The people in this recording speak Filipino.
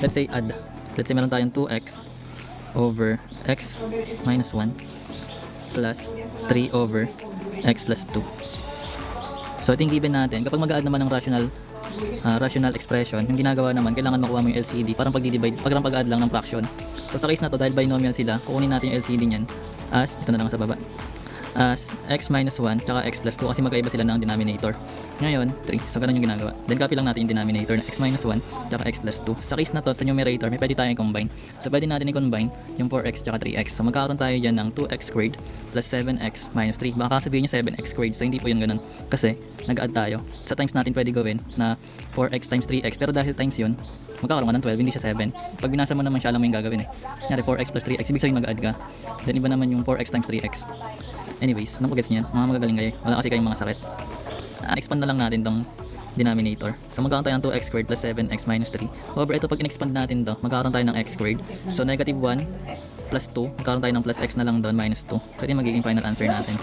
let's say add. Let's say meron tayong 2x over x minus 1 plus 3 over x plus 2. So ito yung given natin. Kapag mag-add naman ng rational expression, yung ginagawa naman, kailangan makuha mo yung LCD. Parang pag-divide, parang pag-add lang ng fraction. So sa case na to, dahil binomial sila, kukunin natin yung LCD niyan as, ito na lang sa baba, as x minus 1 tsaka x plus 2 kasi magkaiba sila ng denominator. Ngayon, 3. So ganun yung ginagawa. Then copy lang natin yung denominator na x minus 1 tsaka x plus 2. Sa case na to, sa numerator, may pwede tayong i-combine. So pwede natin i-combine yung 4x tsaka 3x. So magkakaroon tayo dyan ng 2x squared plus 7x minus 3. Baka sabihin nyo 7x squared. So hindi po yun ganun. Kasi nag-add tayo. Sa times natin pwede gawin na 4x times 3x. Pero dahil times yun, magkakaroon ka ng 12, hindi siya 7. Pag binasa mo naman siya, alam mo yung gagawin eh. Nyari 4x plus 3x, ibig sabihin mag-add ka. Then iba naman yung 4x times 3x. Anyways, anong pag-gets niyan? Mga magagaling kayo. Wala kasi kayong mga sakit. Expand na lang natin tong denominator. So magkakaroon tayo ng 2x squared plus 7x minus 3. Over ito, pag in-expand natin to, magkakaroon tayo ng x squared. So negative 1 plus 2, magkakaroon tayo ng plus x na lang doon minus 2. So ito yung magiging final answer natin.